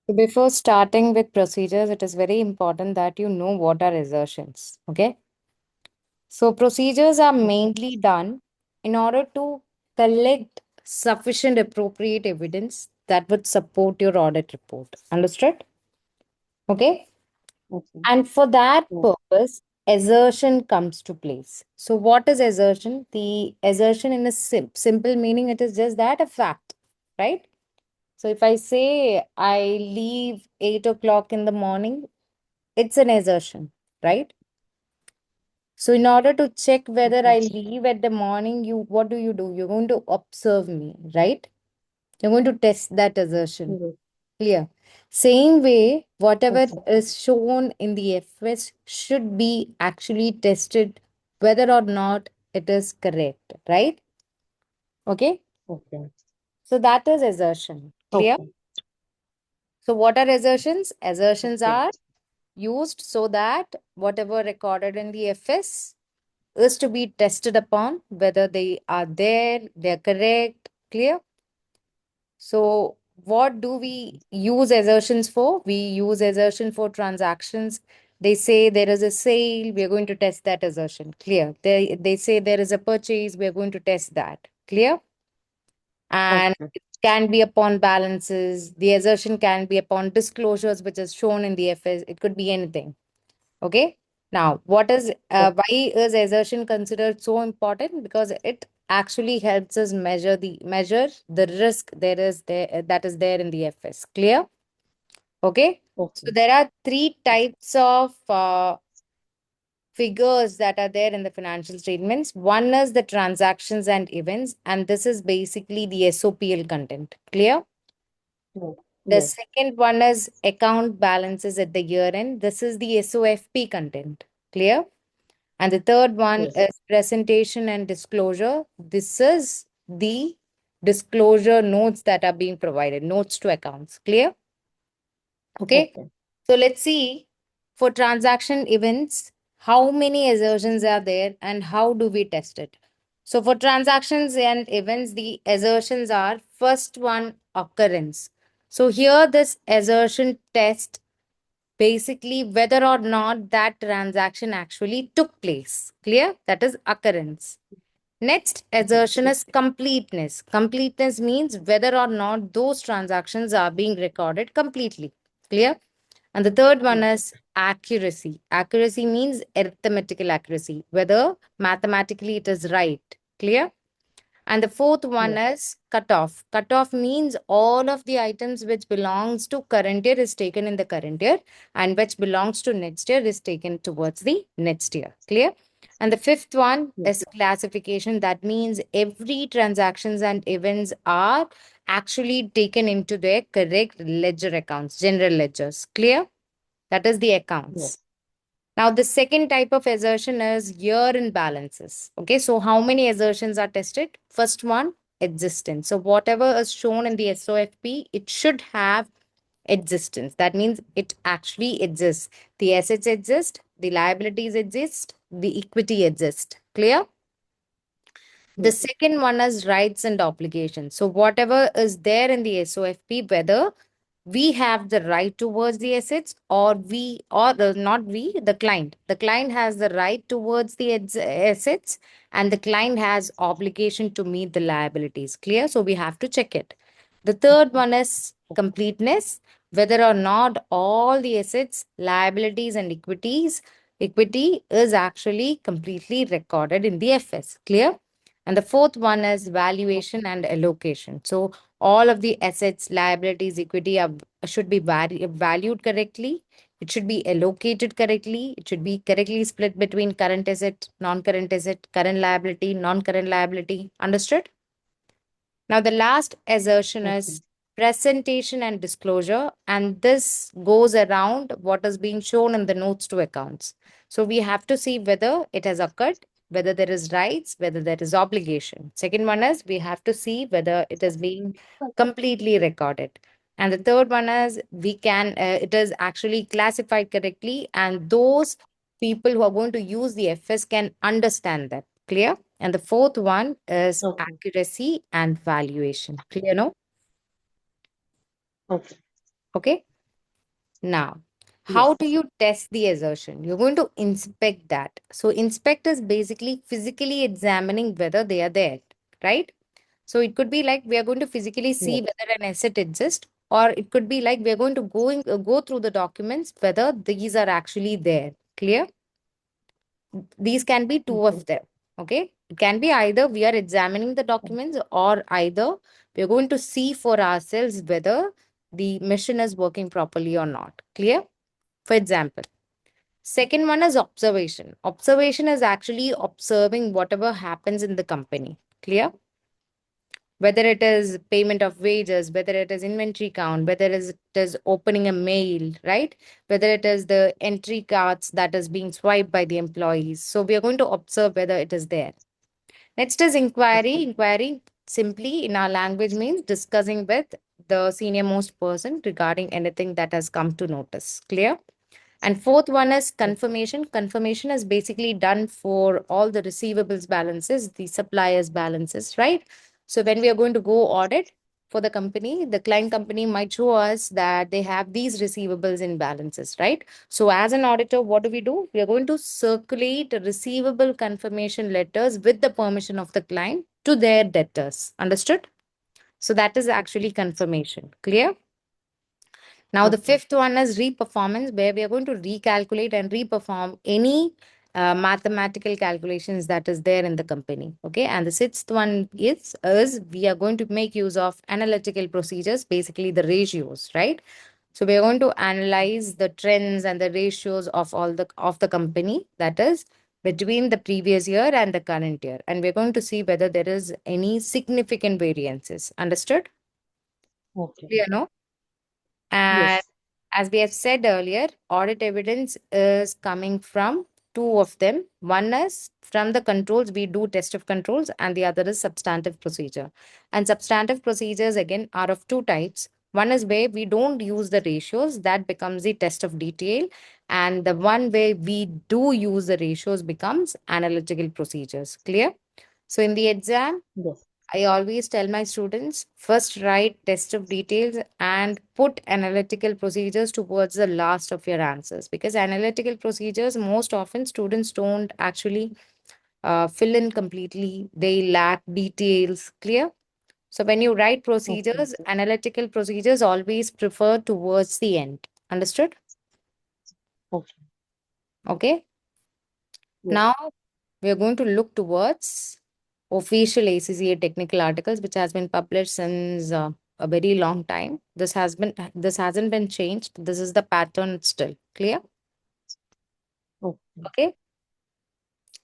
So before starting with procedures, it is very important that you know what are assertions. Okay. So procedures are mainly done in order to collect sufficient appropriate evidence that would support your audit report. Understood? Okay. Okay. And for that Yes. purpose, assertion comes to place. So what is assertion? The assertion in a simple meaning, it is just that a fact, right? So if I say I leave 8 o'clock in the morning, it's an assertion, right? So in order to check whether I Okay. leave at the morning, you what do? You're going to observe me, right? You're going to test that assertion. Yes. Clear. Same way, whatever Okay. is shown in the FS should be actually tested whether or not it is correct, right? Okay. Okay. So that is assertion. Clear. Okay. So what are assertions? Assertions Okay. are used so that whatever recorded in the FS is to be tested upon whether they are there, they're correct, clear. So what do we use assertions for? We use assertion for transactions. They say there is a sale, we are going to test that assertion, clear. They say there is a purchase, we are going to test that, clear. And Okay. it can be upon balances, the assertion can be upon disclosures which is shown in the FS, it could be anything. Okay. Now, why Okay. is assertion considered so important? Because it actually helps us measure the risk that is there in the FS. Clear? Okay. So Okay. there are three types of figures that are there in the financial statements. One is the transactions and events, and this is basically the SOPL content. Clear? Yes. The Yes. second one is account balances at the year end. This is the SOFP content. Clear? And the third one Yes. is presentation and disclosure. This is the disclosure notes that are being provided, notes to accounts. Clear? Okay. Okay. So let's see for transaction events, how many assertions are there and how do we test it? So for transactions and events, the assertions are first one occurrence. So here this assertion test basically whether or not that transaction actually took place. Clear? That is occurrence. Next assertion is completeness. Completeness means whether or not those transactions are being recorded completely. Clear? And the third one Yes. is accuracy. Accuracy means arithmetical accuracy, whether mathematically it is right. Clear? And the fourth one Yes. is cutoff. Cutoff means all of the items which belongs to current year is taken in the current year and which belongs to next year is taken towards the next year. Clear? And the fifth one Yes. is classification. That means every transactions and events are actually taken into their correct ledger accounts, general ledgers. Clear? That is the Yes. accounts. Now, the second type of assertion is year in balances. Okay, so how many assertions are tested? First one, existence. So, whatever is shown in the SOFP, it should have existence. That means it actually exists. The assets exist, the liabilities exist, the equity exists. Clear? The Yes. second one is rights and obligations. So, whatever is there in the SOFP, whether we have the right towards the assets or not we, the client has the right towards the assets and the client has obligation to meet the liabilities. Clear? So, we have to check it. The third one is completeness, whether or not all the assets, liabilities, and equity is actually completely recorded in the FS. Clear? And the fourth one is valuation and allocation. So all of the assets, liabilities, equity should be valued correctly. It should be allocated correctly. It should be correctly split between current asset, non-current asset, current liability, non-current liability. Understood? Now, the last assertion Okay. is presentation and disclosure, and this goes around what is being shown in the notes to accounts. So, we have to see whether it has occurred, whether there is rights, whether there is obligation. Second one is we have to see whether it is being completely recorded. And the third one is it is actually classified correctly, and those people who are going to use the FS can understand that. Clear? And the fourth one is Okay. accuracy and valuation. Clear, no? Okay. Okay. Now, how do Yes. you test the assertion? You're going to inspect that. So, inspect is basically physically examining whether they are there, right? So, it could be like we are going to physically see Yes. whether an asset exists, or it could be like we are going to go through the documents whether these are actually there. Clear? These can be two Okay. of them. Okay. It can be either we are examining the documents, or either we are going to see for ourselves whether the machine is working properly or not. Clear? For example, second one is observation. Observation is actually observing whatever happens in the company. Clear? Whether it is payment of wages, whether it is inventory count, whether it is opening a mail, right? Whether it is the entry cards that is being swiped by the employees. So we are going to observe whether it is there. Next is inquiry. Okay. Inquiry simply in our language means discussing with the senior most person regarding anything that has come to notice. Clear? And fourth one is Okay. confirmation. Confirmation is basically done for all the receivables balances, the suppliers balances, right? So when we are going to go audit for the company, the client company might show us that they have these receivables in balances, right? So as an auditor, what do? We are going to circulate receivable confirmation letters with the permission of the client to their debtors. Understood? So that is actually confirmation. Clear? Now, the Okay. fifth one is reperformance, where we are going to recalculate and reperform any mathematical calculations that is there in the company. Okay. And the sixth one is we are going to make use of analytical procedures, basically the ratios, right? So we are going to analyze the trends and the ratios of all the company, that is between the previous year and the current year. And we're going to see whether there is any significant variances. Understood? Okay. Clear, no? And Yes. as we have said earlier, audit evidence is coming from two of them. One is from the controls, we do test of controls, and the other is substantive procedure. And substantive procedures, again, are of two types. One is where we don't use the ratios, that becomes the test of detail. And the one where we do use the ratios becomes analytical procedures. Clear? So in the exam, Yes. I always tell my students first write test of details and put analytical procedures towards the last of your answers, because analytical procedures most often students don't actually fill in completely. They lack details. Clear? So when you write Okay. procedures, analytical procedures always prefer towards the end. Understood? Okay. Okay. Yes. Now we are going to look towards official ACCA technical articles, which has been published since a very long time. This hasn't been changed. This is the pattern still. Clear? Okay. Okay.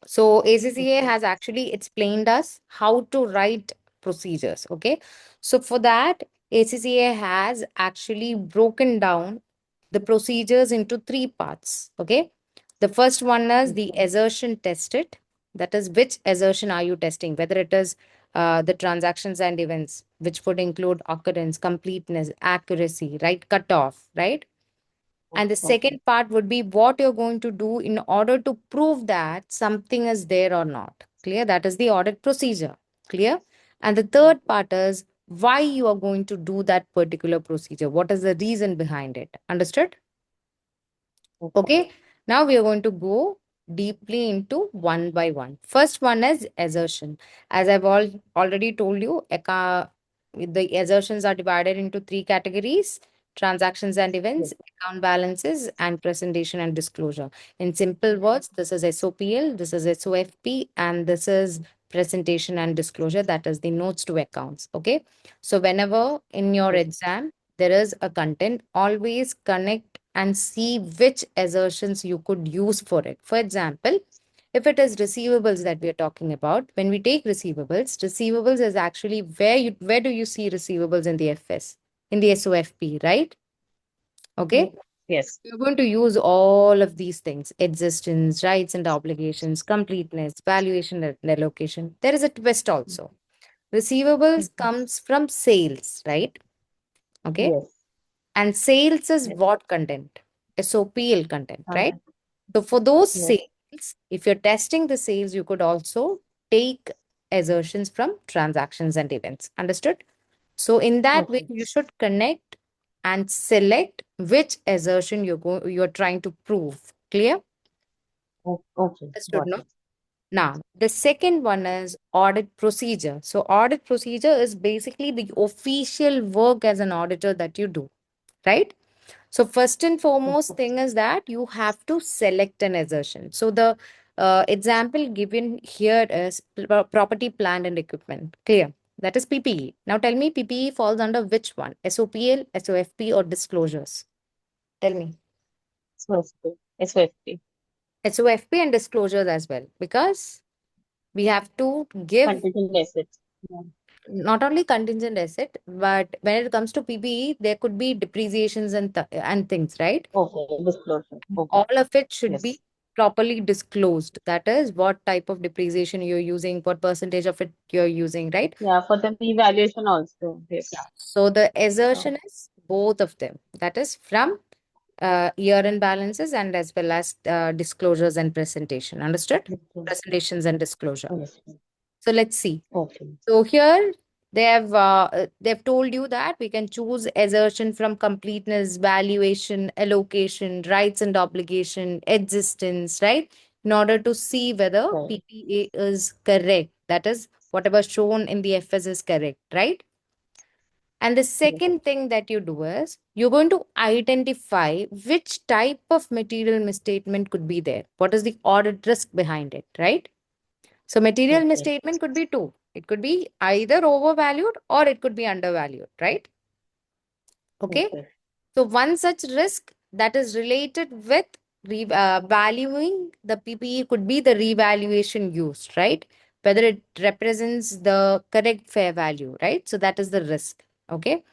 So ACCA Okay. has actually explained us how to write procedures. Okay. So for that, ACCA has actually broken down the procedures into three parts. Okay. The first one is the Okay. assertion tested. That is, which assertion are you testing? Whether it is the transactions and events, which would include occurrence, completeness, accuracy, right? Cutoff, right? And the Okay. second part would be what you're going to do in order to prove that something is there or not. Clear? That is the audit procedure. Clear? And the third part is why you are going to do that particular procedure. What is the reason behind it? Understood? Okay. Okay, now we are going to go deeply into one by one. First one is assertion. As already told you, the assertions are divided into three categories: transactions and events, Yes. account balances, and presentation and disclosure. In simple words, this is SOPL, this is SOFP, and this is presentation and disclosure, that is the notes to accounts. Okay, so whenever in your Yes. exam there is a content, always connect and see which assertions you could use for it. For example, if it is receivables that we are talking about, when we take receivables is actually where do you see receivables in the FS, in the SOFP, right? Yes. Okay. Yes. You're going to use all of these things: existence, rights and obligations, completeness, valuation and allocation. There is a twist also. Receivables Mhm. comes from sales, right? Okay. Yes. And sales is Yes. what content? SOPL content, right? Uh, So for those yes. sales, if you're testing the sales, you could also take assertions from transactions and events. Understood? So in that way, Okay. you should connect and select which assertion you're trying to prove. Clear? Okay, Understood, got no? it. Now, the second one is audit procedure. So, audit procedure is basically the official work as an auditor that you do, right? So, first and foremost Okay, thing is that you have to select an assertion. So, the example given here is property, plant, and equipment. Clear? That is PPE. Now, tell me, PPE falls under which one? SOPL, SOFP, or disclosures? Tell me. SOFT, SOFT, SOFP and disclosures as well, because we have to give contingent assets. Yeah. not only contingent asset, but when it comes to PPE, there could be depreciations and things, right? Okay, disclosure. Okay, All of it should be yes. properly disclosed. That is, what type of depreciation you're using, what percentage of it you're using, right? Yeah, for the revaluation also. Yeah. Yes. So the Oh, assertion is both of them. That is from year-end balances and as well as disclosures and presentation. Understood? disclosure. Presentations and disclosure. Yes. So let's see. Okay. So here they've told you that we can choose assertion from completeness, valuation, allocation, rights and obligation, existence, right? In order to see whether Right. PPA is correct. That is, whatever shown in the FS is correct, right? And the Yes. second thing that you do is you're going to identify which type of material misstatement could be there. What is the audit risk behind it, right? So material Okay. misstatement could be two. It could be either overvalued or it could be undervalued, right? Okay. Okay. So one such risk that is related with valuing the PPE could be the revaluation used, right? Whether it represents the correct fair value, right? So that is the risk. Okay.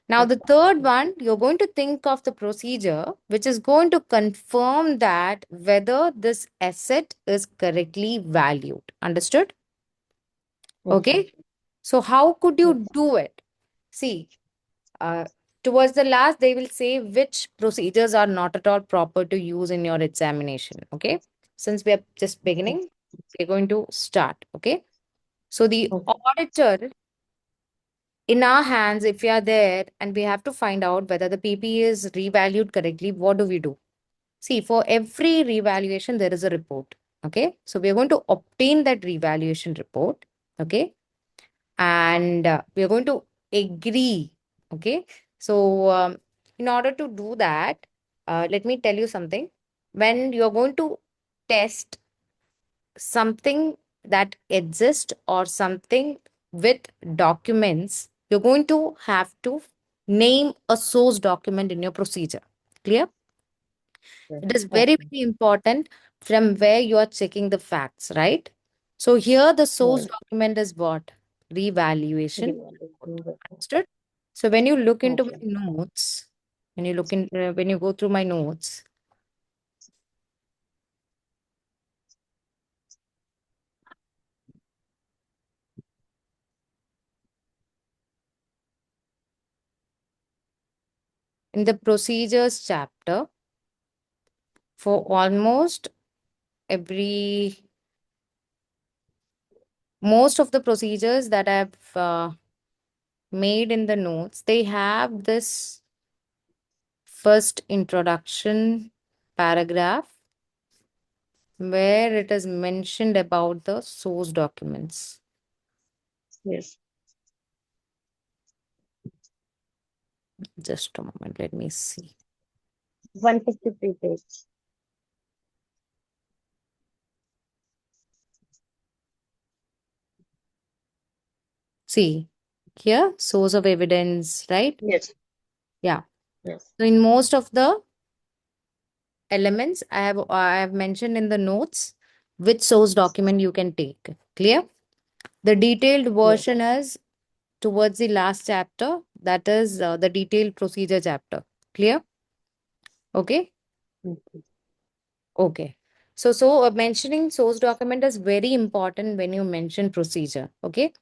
Now, the third Okay. one, you're going to think of the procedure which is going to confirm that whether this asset is correctly valued. Understood? Okay. Okay. So, how could you Yes. do it? See, uh, towards the last, they will say which procedures are not at all proper to use in your examination. Okay. Since we are just Okay. beginning, we're going to start. Okay. So, the Okay. auditor in our hands, if we are there and we have to find out whether the PP is revalued correctly, what do we do? See, for every revaluation, there is a report. Okay. So, we are going to obtain that revaluation report. Okay, and we are going to agree. Okay, so in order to do that, let me tell you something. When you're going to test something that exists or something with documents, you're going to have to name a source document in your procedure. Clear? Yes. It is very, Okay. very important from where you are checking the facts, right? So here the source Right. document is what? Revaluation report. Revaluation report. Understood? So when you look into my Okay. notes, when you go through my notes, in the procedures chapter, for almost every most of the procedures that I've made in the notes, they have this first introduction paragraph where it is mentioned about the source documents. Yes. Just a moment, let me see. 153 page. See, here, source of evidence, right? Yes. Yeah. Yes. So in most of the elements, I have mentioned in the notes which source document you can take. Clear? The detailed Yes. version is towards the last chapter, that is the detailed procedure chapter. Clear? Okay. Okay. Okay. So mentioning source document is very important when you mention procedure. Okay.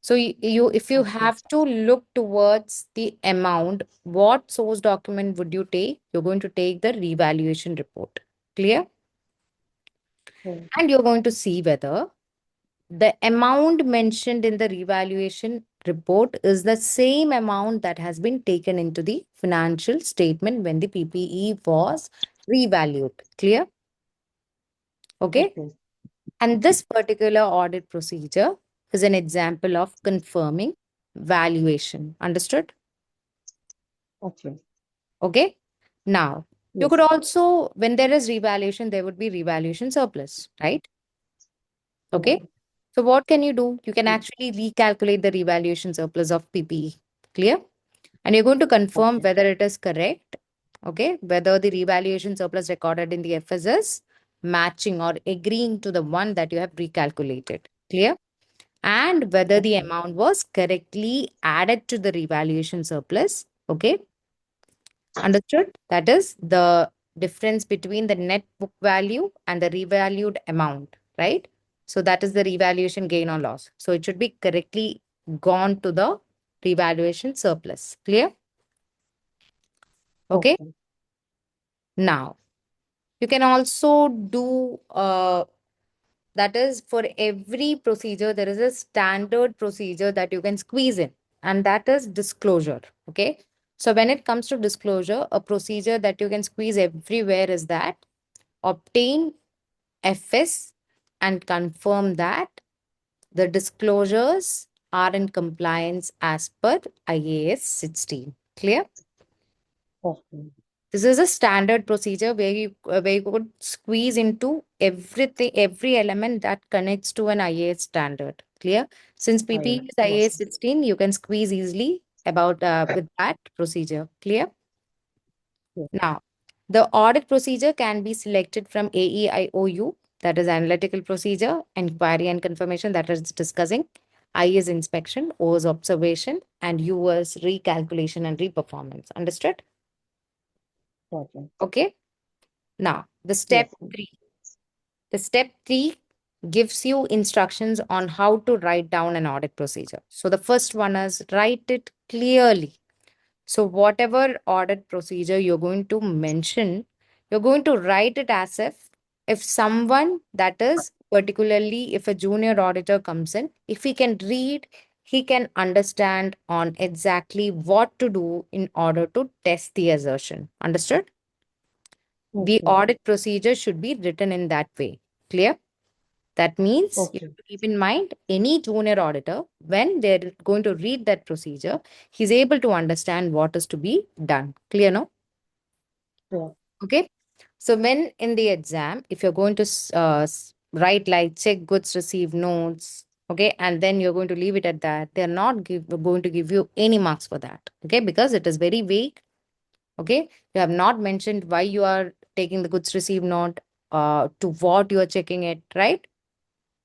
So if you Okay. have to look towards the amount, what source document would you take? You're going to take the revaluation report. Clear? Right. And you're going to see whether the amount mentioned in the revaluation report is the same amount that has been taken into the financial statement when the PPE was revalued. Clear? Okay. Okay. And this particular audit procedure is an example of confirming valuation. Understood? Okay. Okay. Now, you could Yes. also, when there is revaluation, there would be revaluation surplus, right? Okay. Right. So, what can you do? You can Mm. actually recalculate the revaluation surplus of PPE. Clear? And you're going to confirm Okay. whether it is correct. Okay. Whether the revaluation surplus recorded in the FS is matching or agreeing to the one that you have recalculated. Clear? And whether the Okay. amount was correctly added to the revaluation surplus. Okay. Understood? That is the difference between the net book value and the revalued amount, right? So that is the revaluation gain or loss. So it should be correctly gone to the revaluation surplus. Clear? Okay. Okay. Now you can also do that is for every procedure, there is a standard procedure that you can squeeze in, and that is disclosure. Okay. So when it comes to disclosure, a procedure that you can squeeze everywhere is that obtain FS and confirm that the disclosures are in compliance as per IAS 16. Clear? Okay. This is a standard procedure where you could squeeze into everything, every element that connects to an IAS standard. Clear? Since PP Fine. is Yes. IAS 16, you can squeeze easily about with that procedure. Clear? Yes. Now, the audit procedure can be selected from AEIOU, that is analytical procedure, inquiry and confirmation, that is discussing, I is inspection, O is observation, and U is recalculation and reperformance. Understood? Okay. Okay. Now, Yes. the step three gives you instructions on how to write down an audit procedure. So the first one is write it clearly. So whatever audit procedure you're going to mention, you're going to write it as if someone that is particularly if a junior auditor comes in, if he can read, he can understand on exactly what to do in order to test the assertion. Understood? The Okay. audit procedure should be written in that way. Clear? That means you Okay. have to keep in mind any junior auditor, when they're going to read that procedure, he's able to understand what is to be done. Clear, no? Yeah. Okay. So when in the exam, if you're going to write like check goods received notes, okay, and then you're going to leave it at that, they're not going to give you any marks for that. Okay, because it is very vague. Okay, you have not mentioned why you are taking the goods received note, to what you are checking it, right?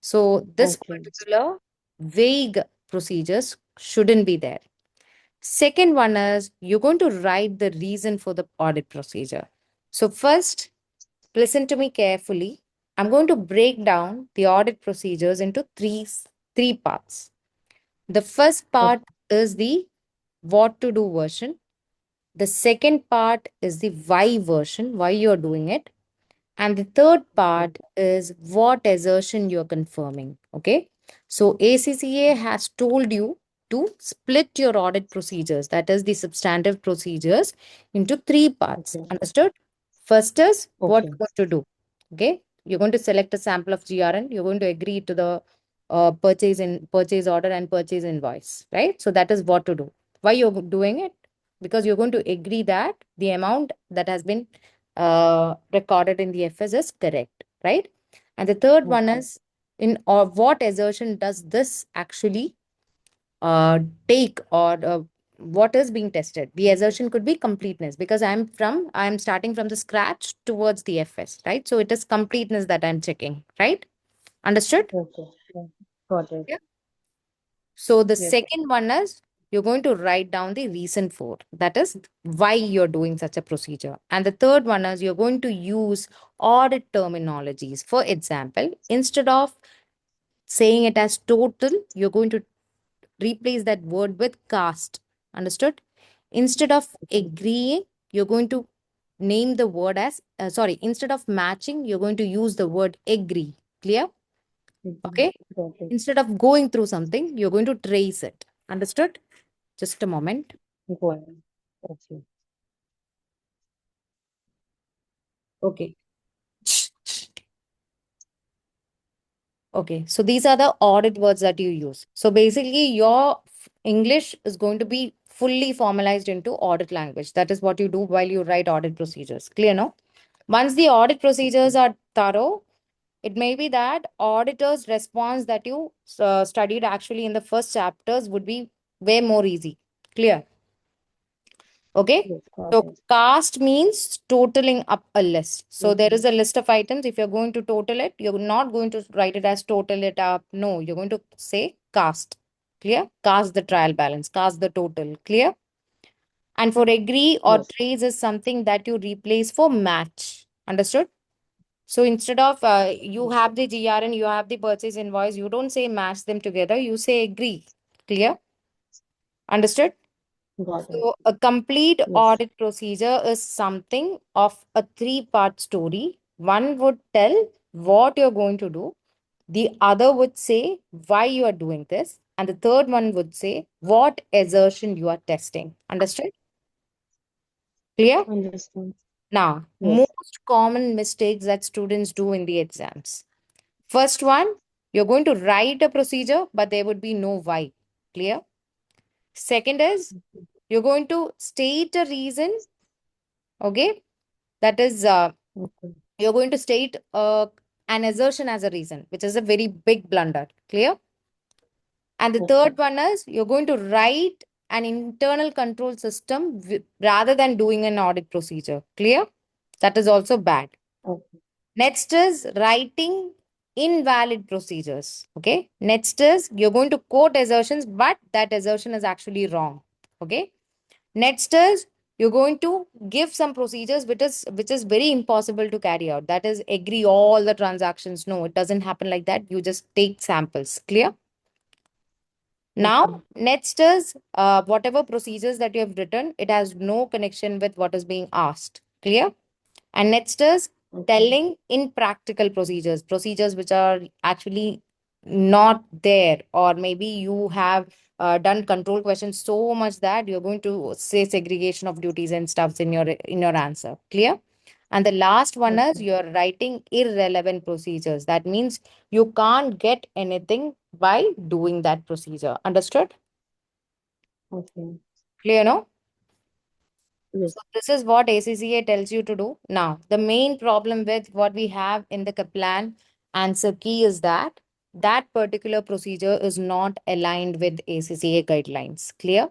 So this Okay. particular vague procedures shouldn't be there. Second one is you're going to write the reason for the audit procedure. So first, listen to me carefully. I'm going to break down the audit procedures into three parts. The first part Okay. is the what to do version. The second part is the why version, why you're doing it. And the third Okay. part is what assertion you're confirming. Okay. So ACCA has told you to split your audit procedures, that is the substantive procedures, into three parts. Okay. Understood? First is what Okay. you're going to do. Okay. You're going to select a sample of GRN. You're going to agree to the purchase order and purchase invoice, right? So that is what to do. Why you're doing it? Because you're going to agree that the amount that has been recorded in the FS is correct, right? And the third one Okay. is in or what assertion does this actually uh, take or what is being tested? The assertion could be completeness because I'm starting from the scratch towards the FS, right? So it is completeness that I'm checking, right? Understood? Okay. Yeah. Got it. Yeah. So the Yes. second one is you're going to write down the reason for that is why you're doing such a procedure. And the third one is you're going to use audit terminologies. For example, instead of saying it as total, you're going to replace that word with cast. Understood? Instead of Okay. agreeing, you're going to name the word as, sorry, instead of matching, you're going to use the word agree. Clear? Mhm. Okay. Got it. Instead of going through something, you're going to trace it. Understood? Just a moment. Go ahead. Okay. Okay. Okay, so these are the audit words that you use. So basically, your English is going to be fully formalized into audit language. That is what you do while you write audit procedures. Clear, no? Once the audit procedures Okay. are thorough, it may be that auditor's response that you studied actually in the first chapters would be way more easy. Clear? Okay. Yes, got So it. cast means totaling up a list. So there Okay. is a list of items. If you're going to total it, you're not going to write it as total it up. No, you're going to say cast. Clear? Cast the trial balance, cast the total. Clear? And for agree or Yes. trace is something that you replace for match. Understood? So instead of you Yes. have the GR and you have the purchase invoice, you don't say match them together, you say agree. Clear? Understood? Got it. So, a complete Yes. audit procedure is something of a three-part story. One would tell what you're going to do, the other would say why you are doing this, and the third one would say what assertion you are testing. Understood? Clear? Understand. Now, Yes. most common mistakes that students do in the exams. First one, you're going to write a procedure, but there would be no why. Clear? Second is you're going to state a reason, okay? That is, Okay. you're going to state an assertion as a reason, which is a very big blunder. Clear? And the Okay. third one is you're going to write an internal control system rather than doing an audit procedure. Clear? That is also bad. Okay. Next is writing invalid procedures. Okay. Next is you're going to quote assertions, but that assertion is actually wrong. Okay. Next is you're going to give some procedures which is very impossible to carry out. That is agree all the transactions. No, it doesn't happen like that. You just take samples. Clear? Okay. Now, next is whatever procedures that you have written, it has no connection with what is being asked. Clear? And next is Okay. telling in practical procedures, procedures which are actually not there, or maybe you have done control questions so much that you're going to say segregation of duties and stuffs in your answer. Clear? And the last one is Okay. you're writing irrelevant procedures. That means you can't get anything by doing that procedure. Understood? Okay. Clear, no? Yes. So this is what ACCA tells you to do. Now, the main problem with what we have in the Kaplan answer key is that that particular procedure is not aligned with ACCA guidelines. Clear?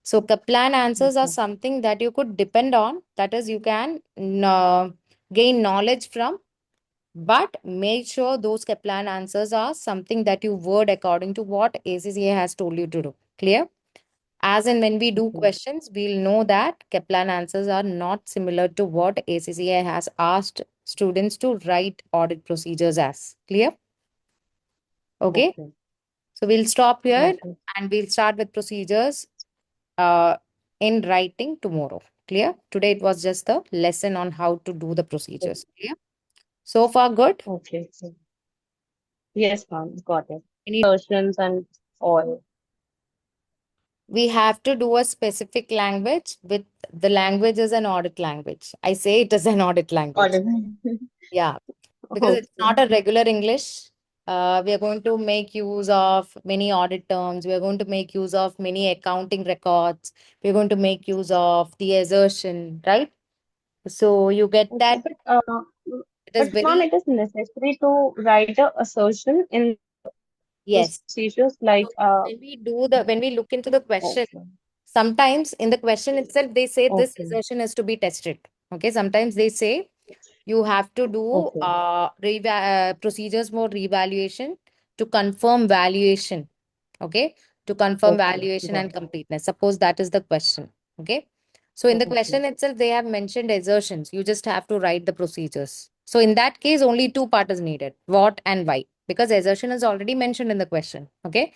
So Kaplan answers are Okay. something that you could depend on. That is, you can gain knowledge from, but make sure those Kaplan answers are something that you word according to what ACCA has told you to do. Clear? As and when we do Okay. questions, we'll know that Kaplan answers are not similar to what ACCA has asked students to write audit procedures as. Clear? Okay. Okay. So we'll stop here Got it. and we'll start with procedures uh, in writing tomorrow. Clear? Today it was just the lesson on how to do the procedures. Clear? So far, good. Okay. So, yes, ma'am. Got it. Any Versions and all. we have to do a specific language with the language is an audit language. I say it is an audit language. Audible. Yeah, because it's Okay. not a regular English. We are going to make use of many audit terms. We are going to make use of many accounting records. We're going to make use of the assertion, right? So you get Okay. that it is But ma'am, very, it is necessary to write a assertion in yes. procedures So like when we look into the question, okay. sometimes in the question itself, they say this Okay. assertion is to be tested. Okay. Sometimes they say you have to do Okay. procedures for revaluation to confirm valuation. Okay. To confirm Okay. valuation Got and completeness. Suppose that is the question. Okay. So in it. the Okay. question itself, they have mentioned assertions. You just have to write the procedures. So in that case, only two part is needed, what and why, because assertion is already mentioned in the question. Okay.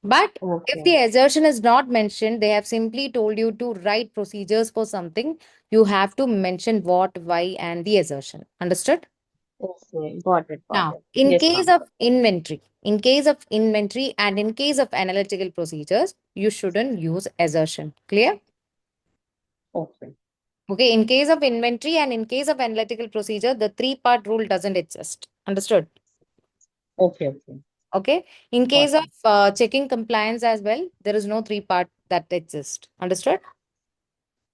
But if Okay. the assertion is not mentioned, they have simply told you to write procedures for something. You have to mention what, why, and the assertion. Understood? Okay. Got it. Got Now, it. in Yes, case ma'am. of inventory, In case of inventory and in case of analytical procedures, you shouldn't use assertion. Clear? Okay. Okay, in case of inventory and in case of analytical procedure, the three-part rule doesn't exist. Understood? Okay. Okay. Okay. In case Got of it. checking compliance as well, there is no three-part that exists. Understood?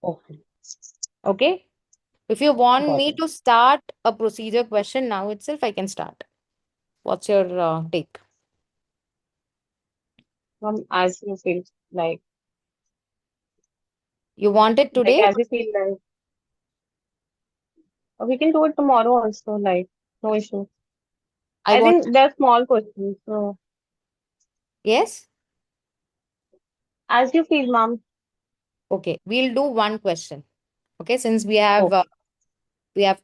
Okay. Okay. If you want Got me it. to start a procedure question now itself, I can start. What's your take? As you feel like, You want it today? as you feel like, we can do it tomorrow also, like, no issue. I I want, think they're small questions, so yes? as you feel, ma'am. Okay. We'll do one question. Okay. Since we have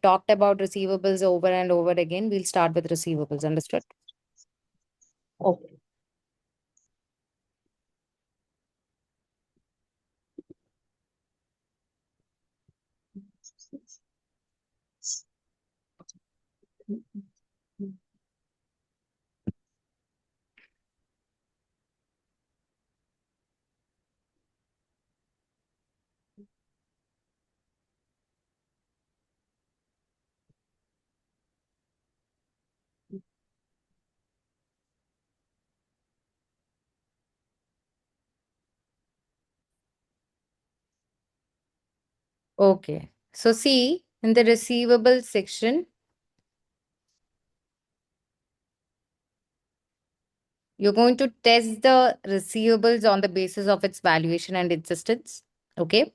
talked about receivables over and over again, we'll start with receivables. Understood? Okay. Okay. So see, in the receivable section, you're going to test the receivables on the basis of its valuation and existence. Okay.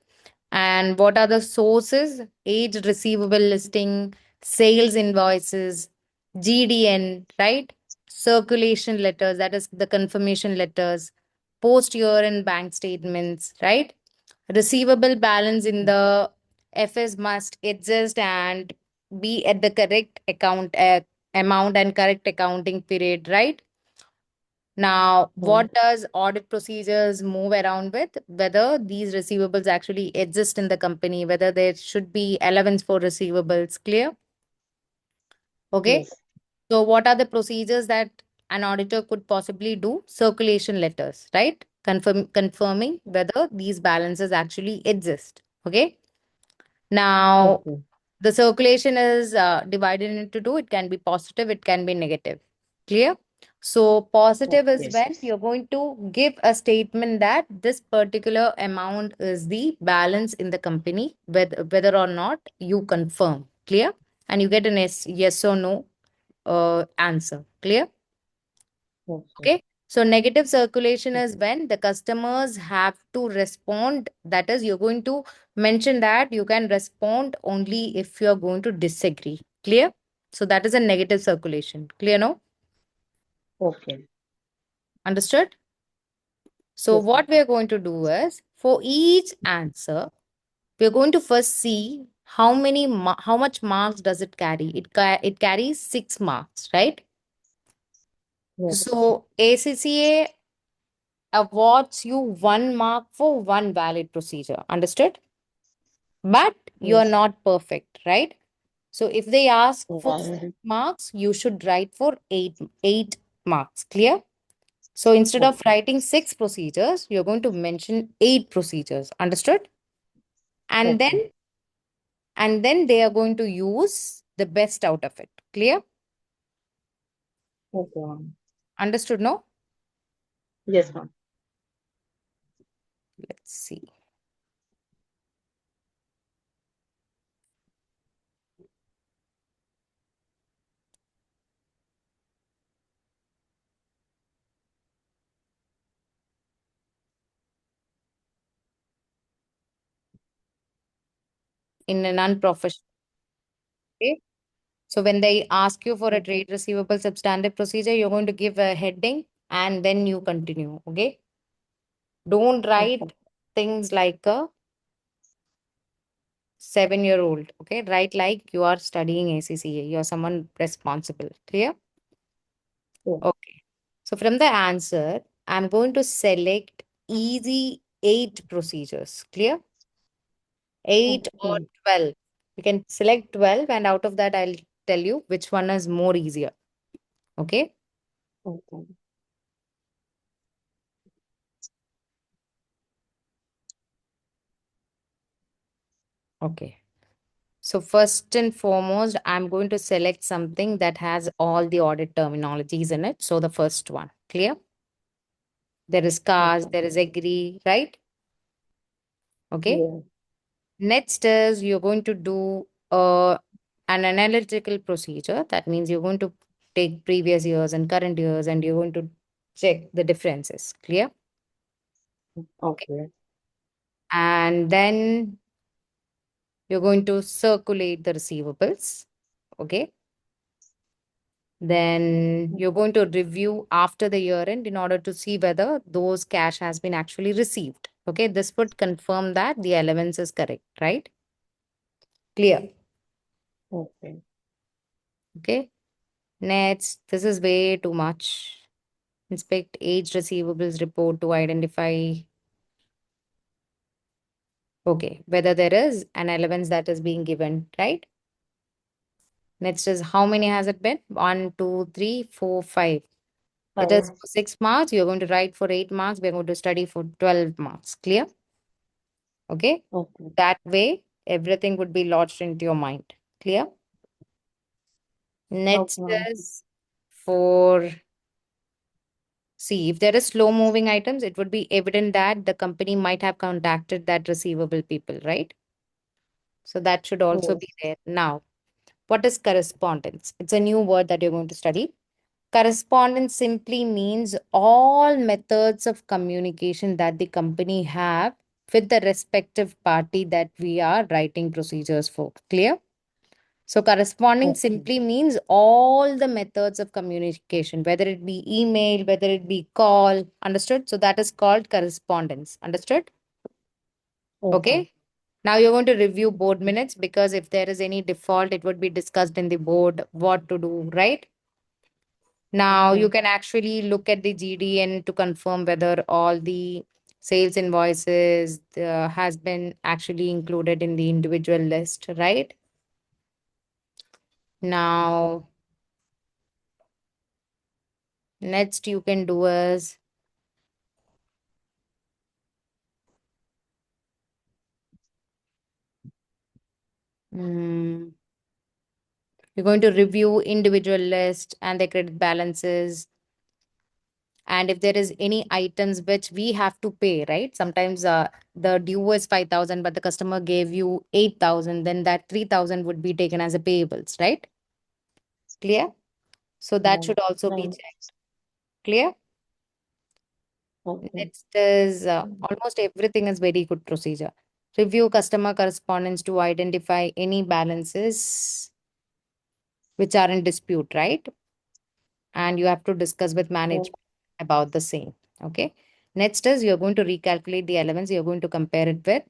And what are the sources? Aged receivable listing, sales invoices, GDN, right? Circulation letters, that is the confirmation letters, post year and bank statements, right? Receivable balance in the FS must exist and be at the correct account amount and correct accounting period, right? Now, Mm. what does audit procedures move around with? Whether these receivables actually exist in the company, whether there should be allowance for receivables. Clear? Okay. Yes. So, what are the procedures that an auditor could possibly do? Circulation letters, right? Confirming whether these balances actually exist. Okay. Now, Okay. the circulation is divided into two. It can be positive, it can be negative. Clear? So, Oh, positive is yes. when you're going to give a statement that this particular amount is the balance in the company, whether or not you confirm. Clear? And you get an yes or no answer. Clear? Okay. Okay. So negative circulation is when the customers have to respond. That is, you're going to mention that you can respond only if you're going to disagree. Clear? So that is a negative circulation. Clear now? Okay. Understood? So Yes, ma'am. what we're going to do is for each answer, we're going to first see how much marks does it carry. It carries 6 marks, right? Yes. So ACCA awards you 1 mark for one valid procedure. Understood? But you are Yes. not perfect, right? So if they ask for Yeah. 6 marks, you should write for eight marks. Clear? So instead of Okay. writing 6 procedures, you're going to mention 8 procedures. Understood? And Okay. then they are going to use the best out of it. Clear? Okay, ma'am. Understood? No? Yes, ma'am. Let's see. In an unprofessional way. So when they ask you for a trade receivable substantive procedure, you're going to give a heading and then you continue. Okay. Don't Okay. write things like a 7-year old. Okay. Write like you are studying ACCA. You're someone responsible. Clear? Yeah. Okay. So from the answer, I'm going to select easy 8 procedures. Clear? 8 or Okay. 12. You can select 12 and out of that, I'll tell you which one is more easier. Okay. Okay. Okay. So first and foremost, I'm going to select something that has all the audit terminologies in it. So the first one, clear? There is cars, Okay. there is agree, right? Okay. Yeah. Next is you're going to do an analytical procedure. That means you're going to take previous years and current years and you're going to check the differences. Clear? Okay. Okay. And then you're going to circulate the receivables. Okay. Then you're going to review after the year end in order to see whether those cash has been actually received. Okay. This would confirm that the allowance is correct, right? Clear. Okay. Okay. Next, this is way too much. Inspect age receivables report to identify, okay, whether there is an allowance that is being given, right? Next is how many has it been? One, two, three, four, five. It is Five. for 6 marks. You're going to write for 8 marks. We're going to study for 12 marks. Clear? Okay. Okay. That way, everything would be lodged into your mind. Clear? Okay, Next ma'am. is for, see, if there is slow moving items, it would be evident that the company might have contacted that receivable people, right? So that should also be Yes. there. Now, what is correspondence? It's a new word that you're going to study. Correspondence simply means all methods of communication that the company have with the respective party that we are writing procedures for. Clear? So corresponding Okay. simply means all the methods of communication, whether it be email, whether it be call. Understood? So that is called correspondence. Understood? Okay. Okay. Now you're going to review board minutes because if there is any default, it would be discussed in the board what to do, right? Now you Okay. can actually look at the GDN to confirm whether all the sales invoices has been actually included in the individual list, right? Now, next you can do is mm, you're going to review individual list and the credit balances. And if there is any items which we have to pay, right? Sometimes the due is 5,000, but the customer gave you 8,000, then that 3,000 would be taken as a payables, right? Clear? So that Right. should also be Right. checked. Clear? Okay. Next is almost everything is very good procedure. Review customer correspondence to identify any balances which are in dispute, right? And you have to discuss with Right. management about the same. Okay. Next is you're going to recalculate the elements. You're going to compare it with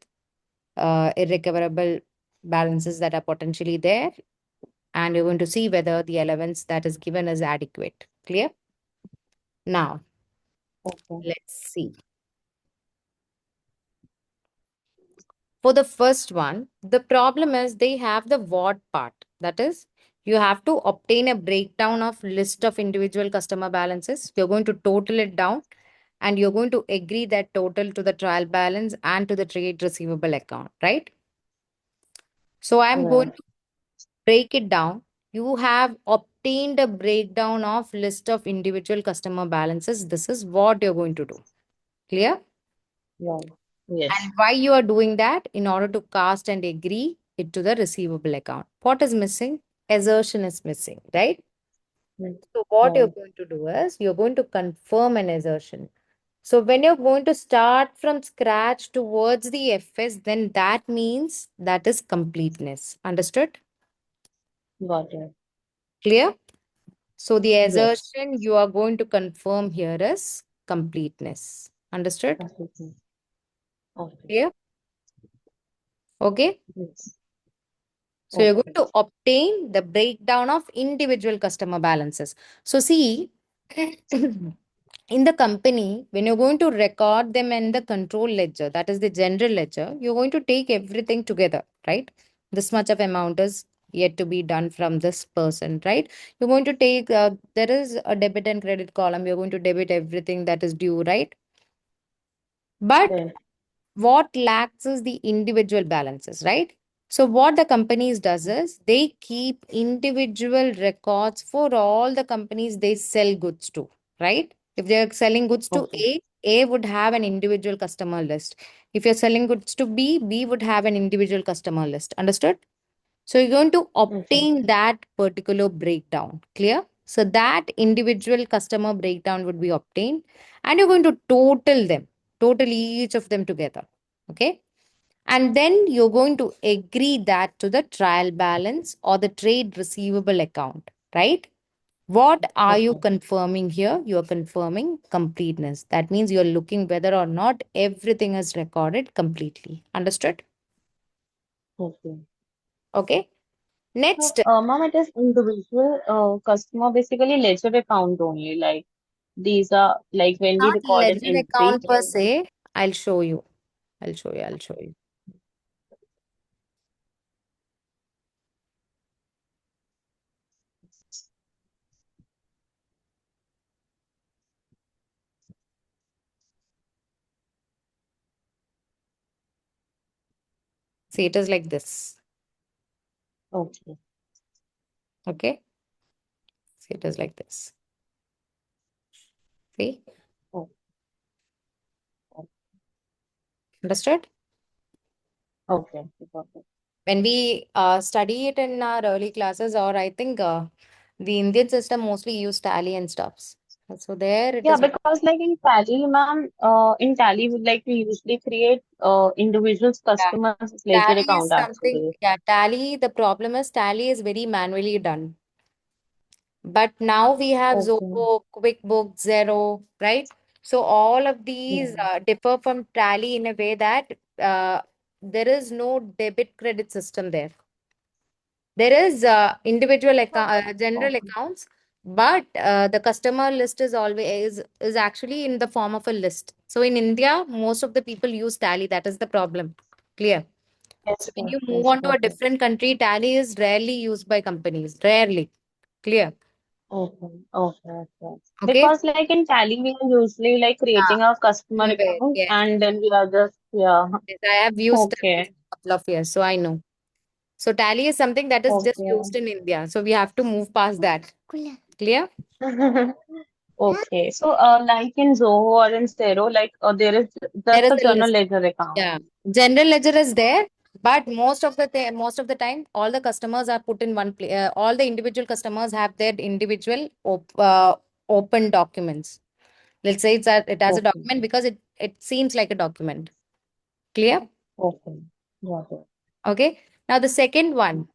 irrecoverable balances that are potentially there, and you're going to see whether the allowance that is given is adequate. Clear? Now, Okay. let's see. For the first one, the problem is they have the what part. That is, you have to obtain a breakdown of list of individual customer balances. You're going to total it down and you're going to agree that total to the trial balance and to the trade receivable account, right? So I'm going Right. to break it down. You have obtained a breakdown of list of individual customer balances. This is what you're going to do. Clear? Right. Yes. And why you are doing that? In order to cast and agree it to the receivable account. What is missing? Assertion is missing, right? Right. So what you're Right. going to do is you're going to confirm an assertion. So when you're going to start from scratch towards the FS, then that means that is completeness. Understood? Got it. Clear? So the Yes. assertion you are going to confirm here is completeness. Understood? Completely. Okay. Clear? Okay. Yes. So you're going Okay. to obtain the breakdown of individual customer balances. So see, in the company, when you're going to record them in the control ledger, that is the general ledger, you're going to take everything together, right? This much of amount is yet to be done from this person, right? You're going to take, there is a debit and credit column. You're going to debit everything that is due, right? But Right. what lacks is the individual balances, right? So what the companies does is they keep individual records for all the companies they sell goods to, right? If they're selling goods to Okay. A would have an individual customer list. If you're selling goods to B would have an individual customer list. Understood? So you're going to Okay. obtain that particular breakdown. Clear? So that individual customer breakdown would be obtained, and you're going to total each of them together. Okay. And then you're going to agree that to the trial balance or the trade receivable account, right? What are you Okay. confirming here? You're confirming completeness. That means you're looking whether or not everything is recorded completely. Understood? Okay. Okay. So, Next, ma'am, it is individual customer basically ledger account only. Like these are like when we not record an ledger entry, account per then se. I'll show you. I'll show you. See, it is like this. okay. Okay. See, it is like this. See? Oh, oh, Understood? okay. Got it. When we study it in our early classes, or I think the Indian system mostly use tally and stuffs. So there it Yeah, is. because like in Tally, ma'am, in Tally, we usually create individuals Yeah. customers ledger Tally account is something, actually. yeah, tally, the problem is tally is very manually done. But now we have Okay. Zoho, QuickBooks, Zero, right? So all of Yeah. these differ from Tally in a way that there is no debit credit system there. There is individual So, account, general okay. accounts, but the customer list is always is actually in the form of a list. So in India, most of the people use Tally. That is the problem. Clear. So Yes, when yes, you move yes, on to a got it. different country, Tally is rarely used by companies. Rarely. Clear. Okay, okay, okay. Okay. Because like in Tally, we are usually like Ah, creating a customer somewhere. account Yes. and then we are just, yeah. Yes, I have used Tally Okay, for a couple of years, so I know. So Tally is something that is just okay. used in India. So we have to move past that. Clear? Okay. So, like in Zoho or in Zero, like there is There just is a a journal list. ledger account. Yeah. General ledger is there, but most of the time, all the customers are put in one place. All the individual customers have their individual open documents. Let's say it has a Okay, document because it seems like a document. Clear? okay. Got it. Okay. Now the second one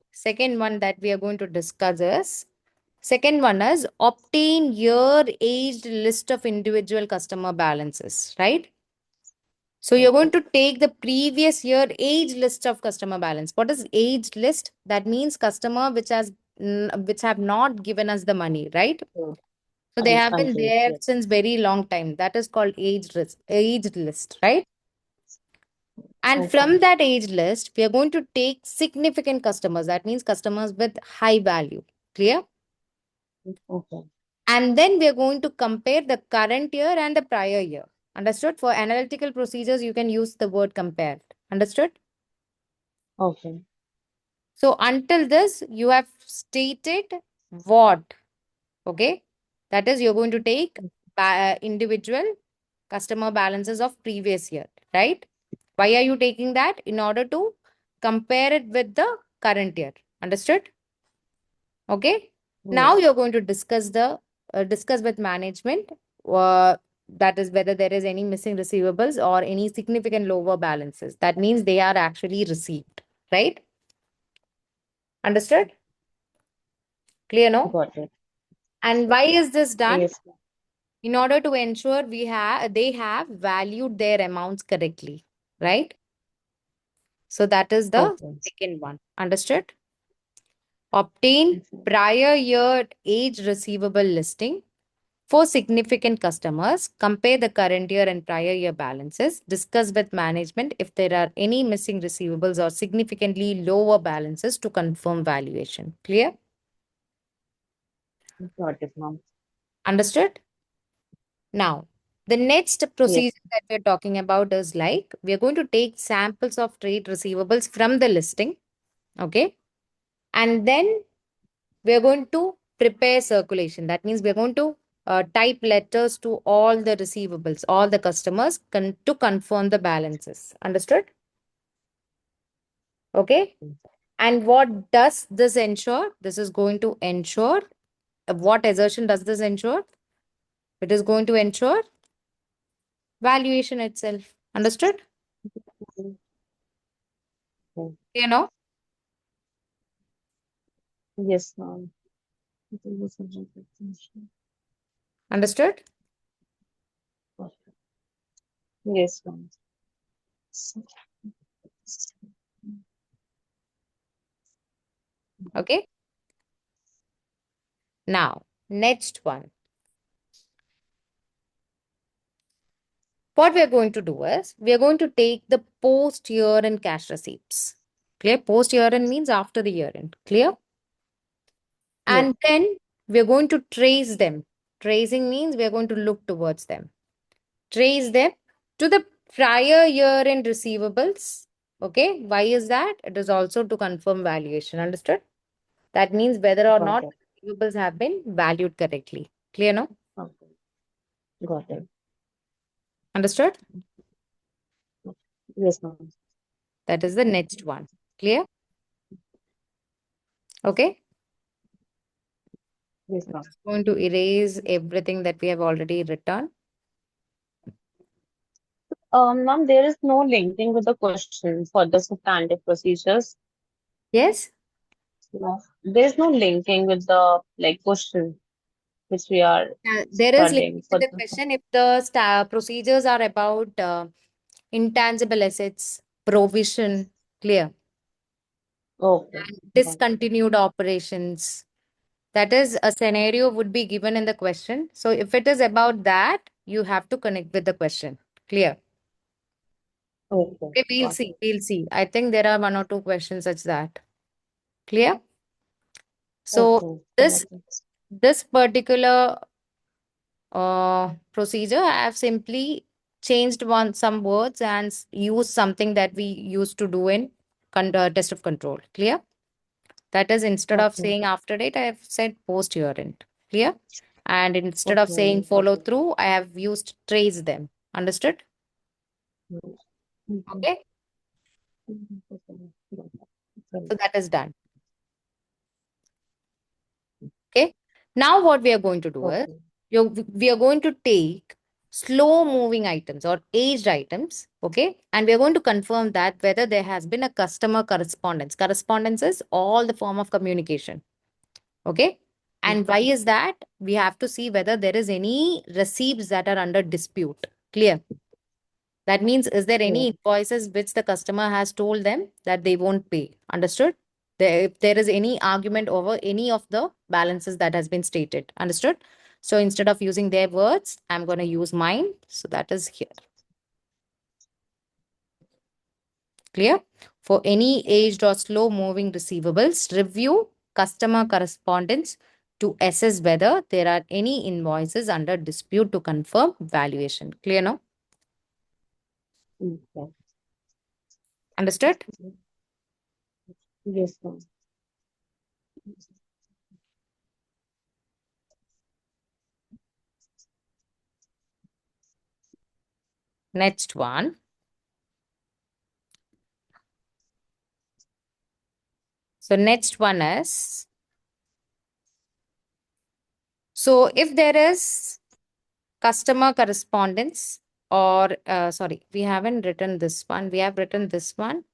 that we are going to discuss is second one is obtain year aged list of individual customer balances, right? So you're going Okay, to take the previous year age list of customer balance. What is age list? That means customer which have not given us the money, right? good. So they have been Unpaid, there yes. since very long time. That is called age list, right? And Okay, from that age list, we are going to take significant customers. That means customers with high value. Clear? okay, And then we are going to compare the current year and the prior year. Understood? For analytical procedures, you can use the word compare. Understood? okay, So until this, you have stated what? Okay. That is, you're going to take individual customer balances of previous year, right? Why are you taking that? In order to compare it with the current year. Understood? Okay. Now yes. you're going to discuss with management. That is whether there is any missing receivables or any significant lower balances. That means they are actually received, right? Understood? Clear, no? Got it. And why is this done? Yes. In order to ensure they have valued their amounts correctly, right? So that is the Okay. second one. Understood? Obtain Okay. prior year age receivable listing. For significant customers, compare the current year and prior year balances. Discuss with management if there are any missing receivables or significantly lower balances to confirm valuation. Clear? Got it, ma'am. Understood? Now, the next Yes. procedure that we're talking about is like we're going to take samples of trade receivables from the listing, okay? And then we're going to prepare circulation. That means we're going to type letters to all the receivables, all the customers to confirm the balances. Understood? Okay. And what does this ensure? This is going to ensure what assertion does this ensure? It is going to ensure valuation itself. Understood? Okay. You know, Yes, ma'am. understood? Yes, ma'am. Okay. Now, next one. What we are going to do is we are going to take the post year end cash receipts. Clear? Post year end means after the year end. Clear? Yes. And then we are going to trace them. Tracing means we are going to look towards them. Trace them to the prior year end receivables. Okay. Why is that? It is also to confirm valuation. Understood? That means whether or Got not it. receivables have been valued correctly. Clear? No? Okay. Got it. Understood? Yes, ma'am. That is the next one. Clear? Okay. Yes, ma'am. Going to erase everything that we have already written. Ma'am, there is no linking with the question for the substantive procedures. Yes. No. There is no linking with the like question which we are There is studying linkage to for the the. question if the procedures are about intangible assets, provision, clear, Okay. Got it. discontinued operations. That is a scenario would be given in the question. So if it is about that, you have to connect with the question. Clear. Okay. Okay, we'll Got see. it. We'll see. I think there are one or two questions such that. Clear. So Okay. this Got it. this particular procedure, I have simply changed one some words and used something that we used to do in test of control. Clear? That is instead of Okay. saying after date, I have said post year end. Clear? And instead of saying Okay. follow through, I have used trace them. Understood? Okay. Okay. Okay. So that is done. Okay. Now what we are going to do is Okay. we are going to take slow moving items or aged items. Okay. And we are going to confirm that whether there has been a customer correspondence. Correspondence is all the form of communication. Okay. And why is that? We have to see whether there is any receipts that are under dispute. Clear. That means, is there any Okay. invoices which the customer has told them that they won't pay? Understood? If there is any argument over any of the balances that has been stated. Understood? So instead of using their words, I'm going to use mine. So that is here. Clear? For any aged or slow moving receivables, review customer correspondence to assess whether there are any invoices under dispute to confirm valuation. Clear now? Okay. Understood? Yes, ma'am. Next one. So next one is, so if there is customer correspondence or sorry, we haven't written this one. We have written this one,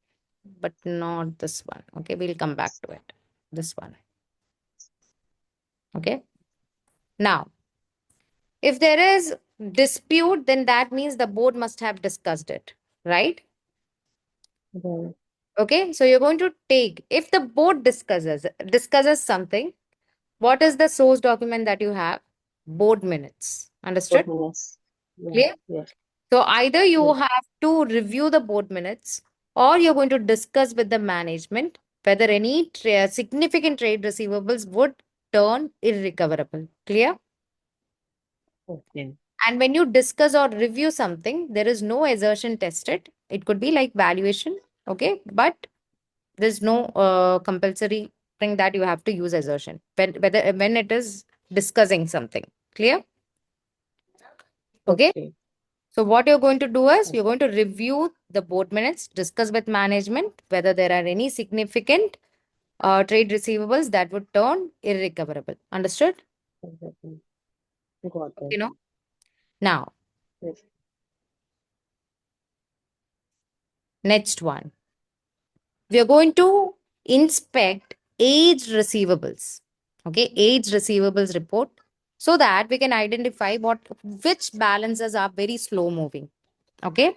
but not this one. Okay, we'll come back to it. This one. Okay. Now, if there is dispute, then that means the board must have discussed it, right? Right. Okay. So you're going to take, if the board discusses something, what is the source document that you have? board minutes. Understood? Good minutes. Yeah. Clear? Yes. So either you Yes. have to review the board minutes or you're going to discuss with the management whether any significant trade receivables would turn irrecoverable. Clear? Okay. And when you discuss or review something, there is no assertion tested. It could be like valuation, okay? But there's no compulsory thing that you have to use assertion when it is discussing something. Clear? Okay. Okay. So what you're going to do is Okay. you're going to review the board minutes, discuss with management whether there are any significant trade receivables that would turn irrecoverable. Understood? Okay. Got You it. know. Now, Yes. next one, we are going to inspect aged receivables. Okay, aged receivables report so that we can identify which balances are very slow moving. Okay.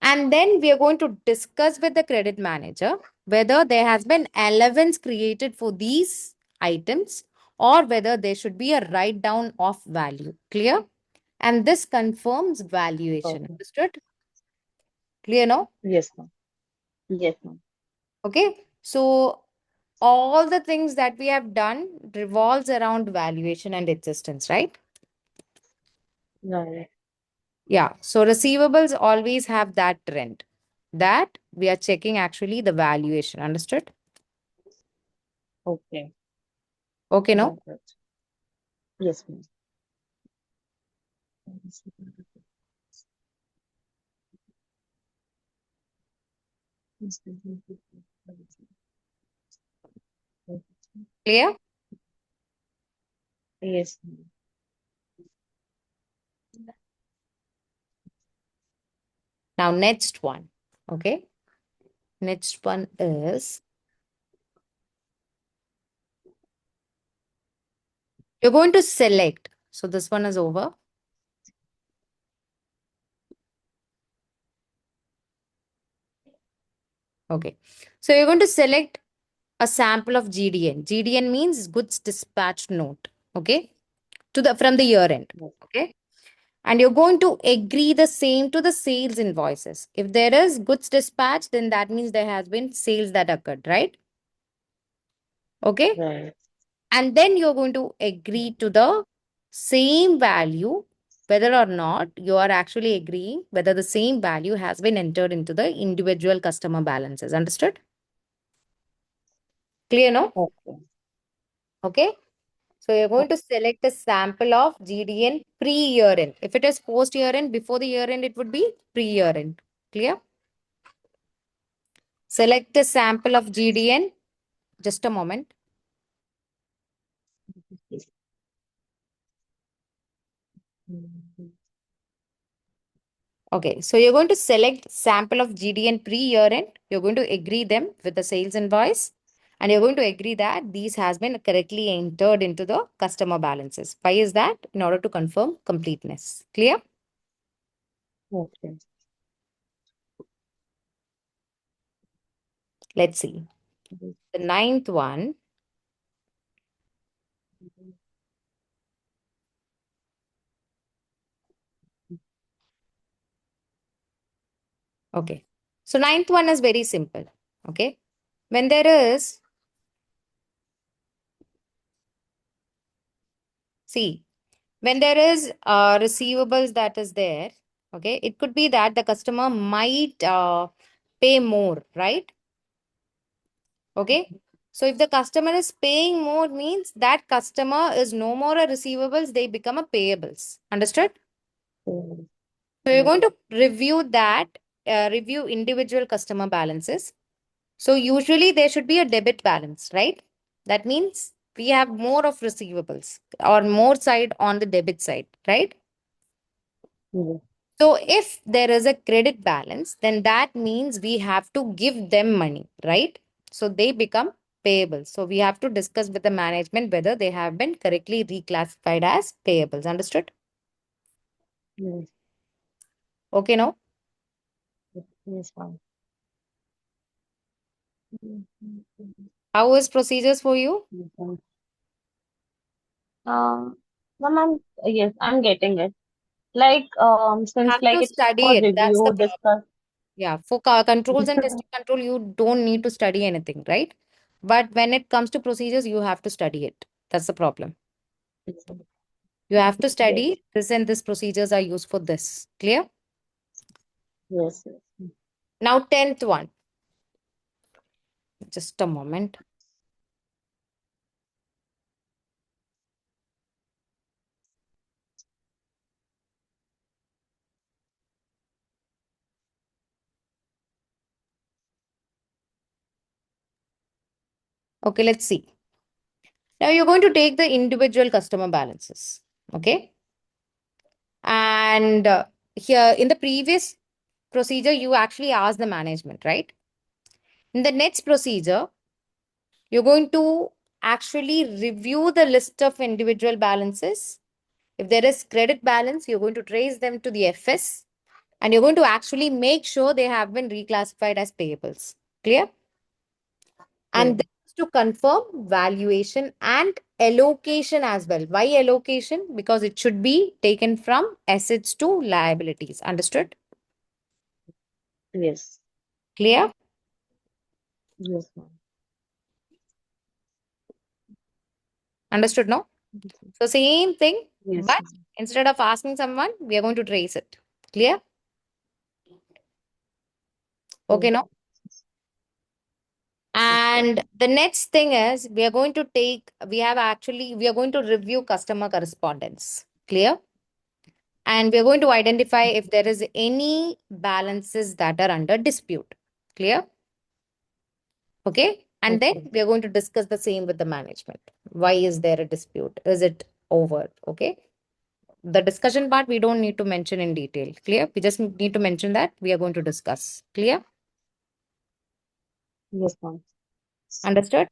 And then we are going to discuss with the credit manager whether there has been allowance created for these items or whether there should be a write down of value. Clear? And this confirms valuation. Okay. Understood? Clear now? Yes, ma'am. Yes, ma'am. Okay. So all the things that we have done revolves around valuation and existence, right? Right. Yeah. So receivables always have that trend that we are checking actually the valuation. Understood? Okay. Okay, no? Got it. Yes, ma'am. Clear? Yes, ma'am. Now, next one. Okay. Next one is you're going to select. So this one is over. Okay. So you're going to select a sample of GDN. GDN means goods dispatch note. Okay. To the from the year end. Yes. Okay. And you're going to agree the same to the sales invoices. If there is goods dispatch, then that means there has been sales that occurred, right? Okay. Right. And then you're going to agree to the same value, whether or not you are actually agreeing whether the same value has been entered into the individual customer balances. Understood? Clear, no? Okay. Okay. So you're O- going to select a sample of GDN pre-year end. If it is post-year end, before the year end, it would be pre-year end. Clear? Select the sample of GDN. Just a moment. Okay, so you're going to select sample of GDN pre-year end. You're going to agree them with the sales invoice. And you're going to agree that these has been correctly entered into the customer balances. Why is that? In order to confirm completeness. Clear? Okay. Let's see. The ninth one. Okay. So ninth one is very simple. Okay. When there is, see, when there is receivables that is there, okay, it could be that the customer might pay more, right? Okay. So if the customer is paying more means that customer is no more a receivables, they become a payables. Understood? Mm, So you're yes. going to review that, review individual customer balances. So usually there should be a debit balance, right? That means we have more of receivables or more side on the debit side, right? Yes. So if there is a credit balance, then that means we have to give them money, right? So they become payable. So we have to discuss with the management whether they have been correctly reclassified as payables. Understood? Yes. Okay, now Yes, ma'am. how is procedures for you? Yes, ma'am. Ma'am, yes, I'm getting it. Like, since Have like to it's study for it. That's the review, problem. discuss. Yeah, for controls and testing control, you don't need to study anything, right? But when it comes to procedures, you have to study it. That's the problem. You have to Yes, study this and this procedures are used for this. Clear? yes, yes. Now, 10th one. Just a moment. Okay, let's see. Now, you're going to take the individual customer balances. Okay. And here in the previous procedure, you actually asked the management, right? In the next procedure, you're going to actually review the list of individual balances. If there is credit balance, you're going to trace them to the FS and you're going to actually make sure they have been reclassified as payables. Clear? Yes, And this is to confirm valuation and allocation as well. Why allocation? Because it should be taken from assets to liabilities. Understood? yes, Clear? yes, ma'am. Understood, no? So same thing, Yes, but ma'am. instead of asking someone, we are going to trace it. Clear? Okay, Yes, no? okay. And the next thing is we are going to review customer correspondence. Clear? And we are going to identify if there is any balances that are under dispute. Clear? Okay. And then Okay. we are going to discuss the same with the management. Why is there a dispute? Is it over? Okay. The discussion part we don't need to mention in detail. Clear? We just need to mention that we are going to discuss. Clear? Yes, ma'am. Understood?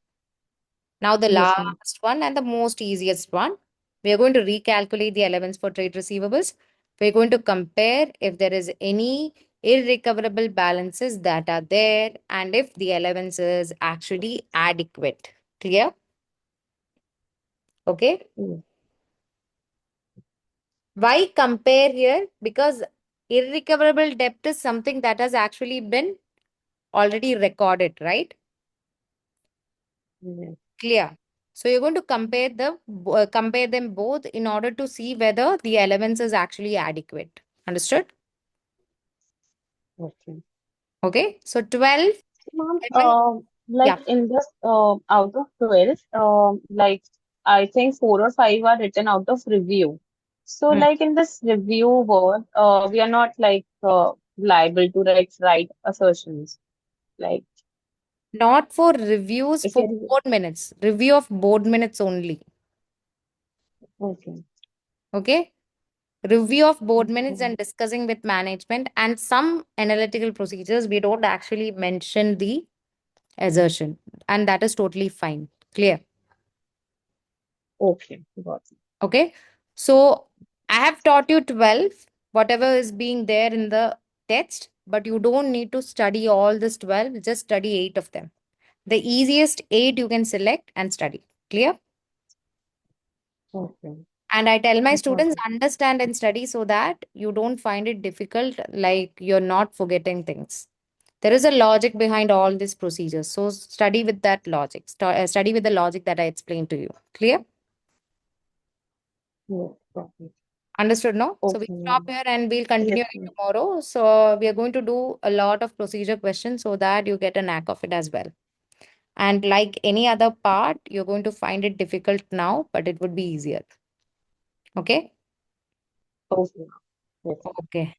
Now, the Yes, ma'am. last one and the most easiest one, we are going to recalculate the allowance for trade receivables. We're going to compare if there is any irrecoverable balances that are there and if the allowance is actually adequate. Clear? Okay. Yes, Why compare here? Because irrecoverable debt is something that has actually been already recorded, right? yes. Clear. So you're going to compare them both in order to see whether the allowance is actually adequate. Understood? Okay. Okay. So 12, So, ma'am, 11, like yeah. in this, out of 12, like I think four or five are written out of review. So, Hmm. like in this review word, we are not like liable to write assertions. Like Not for reviews, if for you're board minutes. Review of board minutes only. okay, Okay. Review of board minutes okay, and discussing with management and some analytical procedures. We don't actually mention the assertion, and that is totally fine. Clear. okay, got it. Okay. So I have taught you 12, whatever is being there in the text, but you don't need to study all this 12, just study 8 of them. The easiest 8 you can select and study. Clear? Okay, And I tell my got students it. understand and study so that you don't find it difficult, like you're not forgetting things. There is a logic behind all these procedures. So study with that logic. Study with the logic that I explained to you. Clear? Yes, got it. Understood, no? So we Okay, stop ma'am. here and we'll Yes, continue it ma'am. tomorrow. So we are going to do a lot of procedure questions so that you get a knack of it as well. And like any other part, you're going to find it difficult now, but it would be easier. Okay? Okay, ma'am. Yes, ma'am. Okay.